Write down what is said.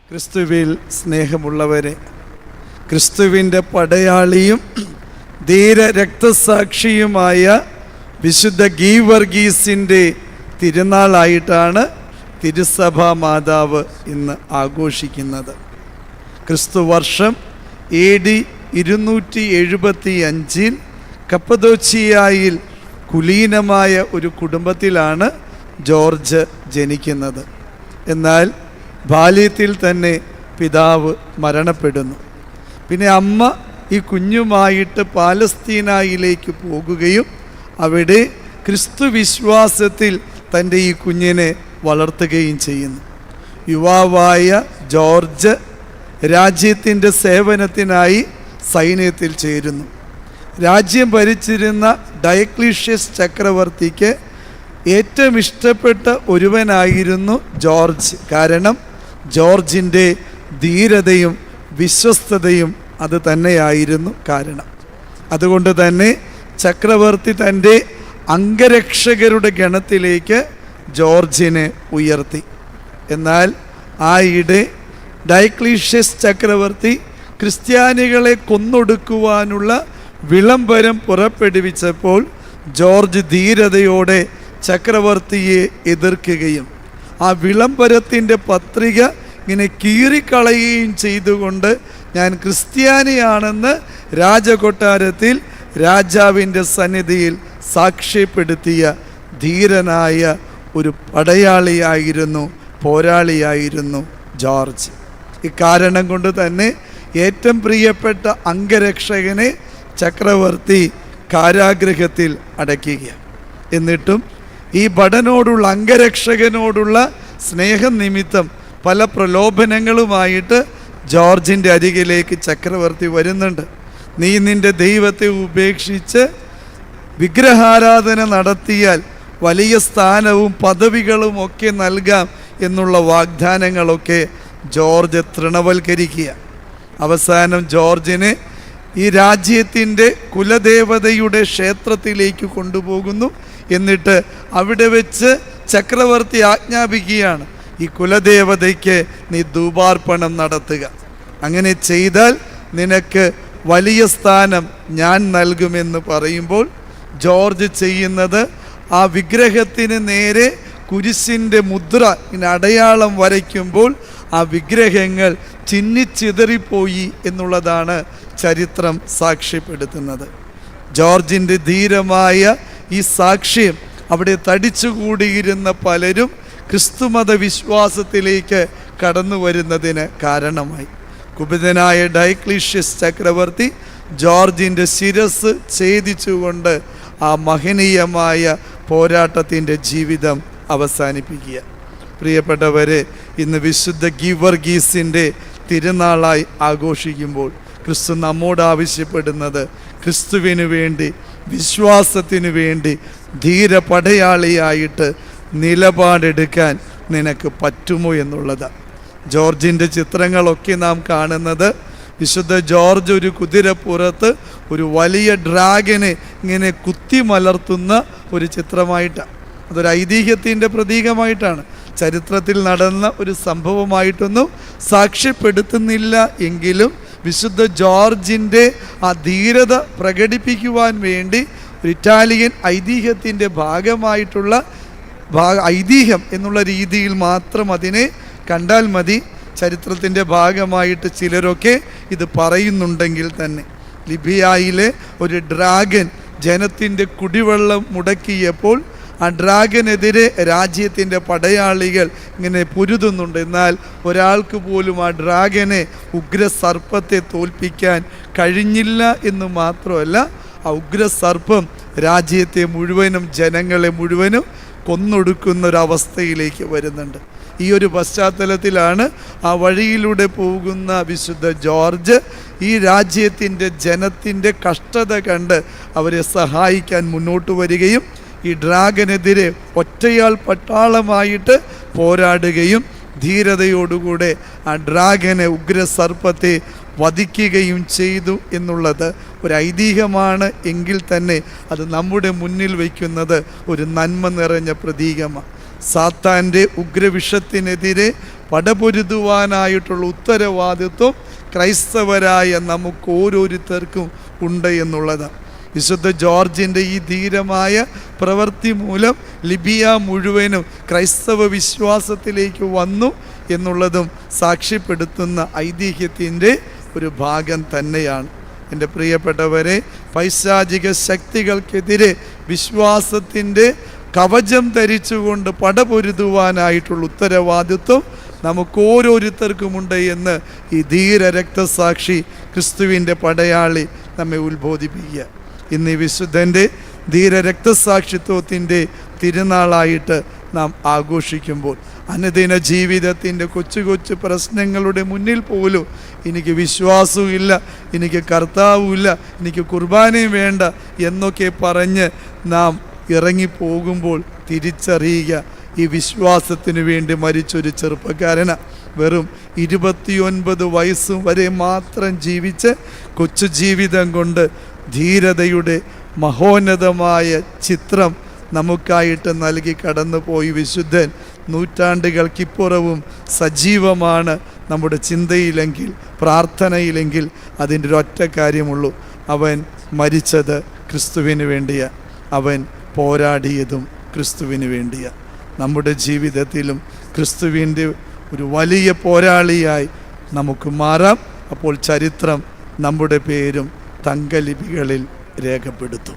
ക്രിസ്തുവിൽ സ്നേഹമുള്ളവരെ, ക്രിസ്തുവിൻ്റെ പടയാളിയും ധീര രക്തസാക്ഷിയുമായ വിശുദ്ധ ഗീവർഗീസിൻ്റെ തിരുനാളായിട്ടാണ് തിരുസഭാ മാതാവ് ഇന്ന് ആഘോഷിക്കുന്നത്. ക്രിസ്തു വർഷം AD 275 കപ്പദോച്ചിയായിൽ കുലീനമായ ഒരു കുടുംബത്തിലാണ് ജോർജ് ജനിക്കുന്നത്. എന്നാൽ ബാല്യത്തിൽ തന്നെ പിതാവ് മരണപ്പെടുന്നു. പിന്നെ അമ്മ ഈ കുഞ്ഞുമായിട്ട് പാലസ്തീനയിലേക്ക് പോകുകയും അവിടെ ക്രിസ്തു വിശ്വാസത്തിൽ തൻ്റെ ഈ കുഞ്ഞിനെ വളർത്തുകയും ചെയ്യുന്നു. യുവാവായ ജോർജ് രാജ്യത്തിൻ്റെ സേവനത്തിനായി സൈന്യത്തിൽ ചേരുന്നു. രാജ്യം ഭരിച്ചിരുന്ന ഡയക്ലീഷ്യസ് ചക്രവർത്തിക്ക് ഏറ്റവും ഇഷ്ടപ്പെട്ട ഒരുവനായിരുന്നു ജോർജ്. കാരണം ജോർജിൻ്റെ ധീരതയും വിശ്വസ്തതയും അത് തന്നെയായിരുന്നു കാരണം. അതുകൊണ്ട് തന്നെ ചക്രവർത്തി തൻ്റെ അംഗരക്ഷകരുടെ ഗണത്തിലേക്ക് ജോർജിനെ ഉയർത്തി. എന്നാൽ ആയിടെ ഡയക്ലീഷ്യസ് ചക്രവർത്തി ക്രിസ്ത്യാനികളെ കൊന്നൊടുക്കുവാനുള്ള വിളംബരം പുറപ്പെടുവിച്ചപ്പോൾ ജോർജ് ധീരതയോടെ ചക്രവർത്തിയെ എതിർക്കുകയും ആ വിളംബരത്തിൻ്റെ പത്രിക ഇങ്ങനെ കീറിക്കളയുകയും ചെയ്തുകൊണ്ട് ഞാൻ ക്രിസ്ത്യാനിയാണെന്ന് രാജകൊട്ടാരത്തിൽ രാജാവിൻ്റെ സന്നിധിയിൽ സാക്ഷ്യപ്പെടുത്തിയ ധീരനായ ഒരു പടയാളിയായിരുന്നു, പോരാളിയായിരുന്നു ജോർജ്. ഇക്കാരണം കൊണ്ട് തന്നെ ഏറ്റവും പ്രിയപ്പെട്ട അംഗരക്ഷകനെ ചക്രവർത്തി കാരാഗൃഹത്തിൽ അടയ്ക്കുകയാണ്. എന്നിട്ടും ഈ ഭടനോടുള്ള അംഗരക്ഷകനോടുള്ള സ്നേഹം നിമിത്തം പല പ്രലോഭനങ്ങളുമായിട്ട് ജോർജിൻ്റെ അരികിലേക്ക് ചക്രവർത്തി വരുന്നുണ്ട്. നീ നിൻ്റെ ദൈവത്തെ ഉപേക്ഷിച്ച് വിഗ്രഹാരാധന നടത്തിയാൽ വലിയ സ്ഥാനവും പദവികളും ഒക്കെ നൽകാം എന്നുള്ള വാഗ്ദാനങ്ങളൊക്കെ ജോർജ് തൃണവൽക്കരിക്കുക. അവസാനം ജോർജിനെ ഈ രാജ്യത്തിൻ്റെ കുലദേവതയുടെ ക്ഷേത്രത്തിലേക്ക് കൊണ്ടുപോകുന്നു. എന്നിട്ട് അവിടെ വെച്ച് ചക്രവർത്തി ആജ്ഞാപിക്കുകയാണ്, ഈ കുലദേവതയ്ക്ക് നീ ധൂപാർപ്പണം നടത്തുക. അങ്ങനെ ചെയ്താൽ നിനക്ക് വലിയ സ്ഥാനം ഞാൻ നൽകുമെന്ന് പറയുമ്പോൾ ജോർജ് ചെയ്യുന്നത് ആ വിഗ്രഹത്തിന് നേരെ കുരിശിൻ്റെ മുദ്ര അടയാളം വരയ്ക്കുമ്പോൾ ആ വിഗ്രഹങ്ങൾ ചിന്നിച്ചിതറിപ്പോയി എന്നുള്ളതാണ് ചരിത്രം സാക്ഷ്യപ്പെടുത്തുന്നത്. ജോർജിൻ്റെ ധീരമായ ഈ സാക്ഷ്യം അവിടെ തടിച്ചുകൂടിയിരുന്ന പലരും ക്രിസ്തുമത വിശ്വാസത്തിലേക്ക് കടന്നു വരുന്നതിന് കാരണമായി. കുപിതനായ ഡയക്ലീഷ്യസ് ചക്രവർത്തി ജോർജിൻ്റെ ശിരസ് ഛേദിച്ചുകൊണ്ട് ആ മഹനീയമായ പോരാട്ടത്തിൻ്റെ ജീവിതം അവസാനിപ്പിക്കുക. പ്രിയപ്പെട്ടവരെ, ഇന്ന് വിശുദ്ധ ഗീവർഗീസിൻ്റെ തിരുനാളായി ആഘോഷിക്കുമ്പോൾ ക്രിസ്തു നമ്മോട് ആവശ്യപ്പെടുന്നത് ക്രിസ്തുവിന് വേണ്ടി, വിശ്വാസത്തിനു വേണ്ടി ധീര പടയാളിയായിട്ട് നിലപാടെടുക്കാൻ നിനക്ക് പറ്റുമോ എന്നുള്ളതാണ്. ജോർജിൻ്റെ ചിത്രങ്ങളൊക്കെ നാം കാണുന്നത് വിശുദ്ധ ജോർജ് ഒരു കുതിരപ്പുറത്ത് ഒരു വലിയ ഡ്രാഗനെ ഇങ്ങനെ കുത്തി മലർത്തുന്ന ഒരു ചിത്രമായിട്ടാണ്. അതൊരു ഐതിഹ്യത്തിൻ്റെ പ്രതീകമായിട്ടാണ്. ചരിത്രത്തിൽ നടന്ന ഒരു സംഭവമായിട്ടൊന്നും സാക്ഷ്യപ്പെടുത്തുന്നില്ല എങ്കിലും വിശുദ്ധ ജോർജിൻ്റെ ആ ധീരത പ്രകടിപ്പിക്കുവാൻ വേണ്ടി ഒരു ഇറ്റാലിയൻ ഐതിഹ്യത്തിൻ്റെ ഭാഗമായിട്ടുള്ള ഐതിഹ്യം എന്നുള്ള രീതിയിൽ മാത്രം അതിനെ കണ്ടാൽ മതി. ചരിത്രത്തിൻ്റെ ഭാഗമായിട്ട് ചിലരൊക്കെ ഇത് പറയുന്നുണ്ടെങ്കിൽ തന്നെ ലിബിയയിലെ ഒരു ഡ്രാഗൻ ജനത്തിൻ്റെ കുടിവെള്ളം മുടക്കിയപ്പോൾ ആ ഡ്രാഗനെതിരെ രാജ്യത്തിൻ്റെ പടയാളികൾ ഇങ്ങനെ പൊരുതുന്നുണ്ട്. എന്നാൽ ഒരാൾക്ക് പോലും ആ ഡ്രാഗനെ, ഉഗ്രസർപ്പത്തെ തോൽപ്പിക്കാൻ കഴിഞ്ഞില്ല എന്ന് മാത്രമല്ല, ആ ഉഗ്രസർപ്പം രാജ്യത്തെ മുഴുവനും, ജനങ്ങളെ മുഴുവനും കൊന്നൊടുക്കുന്ന ഒരവസ്ഥയിലേക്ക് വരുന്നുണ്ട്. ഈ ഒരു പശ്ചാത്തലത്തിലാണ് ആ വഴിയിലൂടെ പോകുന്ന വിശുദ്ധ ജോർജ് ഈ രാജ്യത്തിൻ്റെ ജനത്തിൻ്റെ കഷ്ടത കണ്ട് അവരെ സഹായിക്കാൻ മുന്നോട്ട് വരികയും ഈ ഡ്രാഗനെതിരെ ഒറ്റയാൾ പട്ടാളമായിട്ട് പോരാടുകയും ധീരതയോടുകൂടെ ആ ഡ്രാഗനെ, ഉഗ്രസർപ്പത്തെ വധിക്കുകയും ചെയ്തു എന്നുള്ളത് ഒരു ഐതിഹ്യമാണ് എങ്കിൽ തന്നെ അത് നമ്മുടെ മുന്നിൽ വയ്ക്കുന്നത് ഒരു നന്മ നിറഞ്ഞ പ്രതീകമാണ്. സാത്താൻ്റെ ഉഗ്രവിഷത്തിനെതിരെ പടപൊരുതുവാനായിട്ടുള്ള ഉത്തരവാദിത്വം ക്രൈസ്തവരായ നമുക്ക് ഓരോരുത്തർക്കും ഉണ്ട് എന്നുള്ളതാണ്. വിശുദ്ധ ജോർജിൻ്റെ ഈ ധീരമായ പ്രവൃത്തി മൂലം ലിബിയ മുഴുവനും ക്രൈസ്തവ വിശ്വാസത്തിലേക്ക് വന്നു എന്നുള്ളതും സാക്ഷ്യപ്പെടുത്തുന്ന ഐതിഹ്യത്തിൻ്റെ ഒരു ഭാഗം തന്നെയാണ്. എൻ്റെ പ്രിയപ്പെട്ടവരെ, പൈശാചിക ശക്തികൾക്കെതിരെ വിശ്വാസത്തിൻ്റെ കവചം ധരിച്ചുകൊണ്ട് പടപൊരുതുവാനായിട്ടുള്ള ഉത്തരവാദിത്വം നമുക്ക് ഓരോരുത്തർക്കുമുണ്ട് എന്ന് ഈ ധീര രക്തസാക്ഷി ക്രിസ്തുവിൻ്റെ പടയാളി നമ്മെ ഉത്ബോധിപ്പിക്കുക. ഇന്ന് ഈ വിശുദ്ധൻ്റെ ധീര രക്തസാക്ഷിത്വത്തിൻ്റെ തിരുനാളായിട്ട് നാം ആഘോഷിക്കുമ്പോൾ അനുദിന ജീവിതത്തിൻ്റെ കൊച്ചു കൊച്ചു പ്രശ്നങ്ങളുടെ മുന്നിൽ പോലും എനിക്ക് വിശ്വാസവുമില്ല, എനിക്ക് കർത്താവുമില്ല, എനിക്ക് കുർബാനയും വേണ്ട എന്നൊക്കെ പറഞ്ഞ് നാം ഇറങ്ങിപ്പോകുമ്പോൾ തിരിച്ചറിയുക, ഈ വിശ്വാസത്തിന് വേണ്ടി മരിച്ചൊരു ചെറുപ്പക്കാരന് വെറും 29 വയസ്സും വരെ മാത്രം ജീവിച്ച് കൊച്ചു ജീവിതം കൊണ്ട് ധീരതയുടെ മഹോന്നതമായ ചിത്രം നമുക്കായിട്ട് നൽകി കടന്നു പോയി വിശുദ്ധൻ നൂറ്റാണ്ടുകൾക്കിപ്പുറവും സജീവമാണ് നമ്മുടെ ചിന്തയിലെങ്കിൽ, പ്രാർത്ഥനയിലെങ്കിൽ അതിൻ്റെ ഒരൊറ്റ കാര്യമുള്ളൂ: അവൻ മരിച്ചത് ക്രിസ്തുവിന് വേണ്ടിയാണ്, അവൻ പോരാടിയതും ക്രിസ്തുവിന് വേണ്ടിയാണ്. നമ്മുടെ ജീവിതത്തിലും ക്രിസ്തുവിൻ്റെ ഒരു വലിയ പോരാളിയായി നമുക്ക് മാറാം. അപ്പോൾ ചരിത്രം നമ്മുടെ പേരും തങ്കലിപികളിൽ രേഖപ്പെടുത്തും.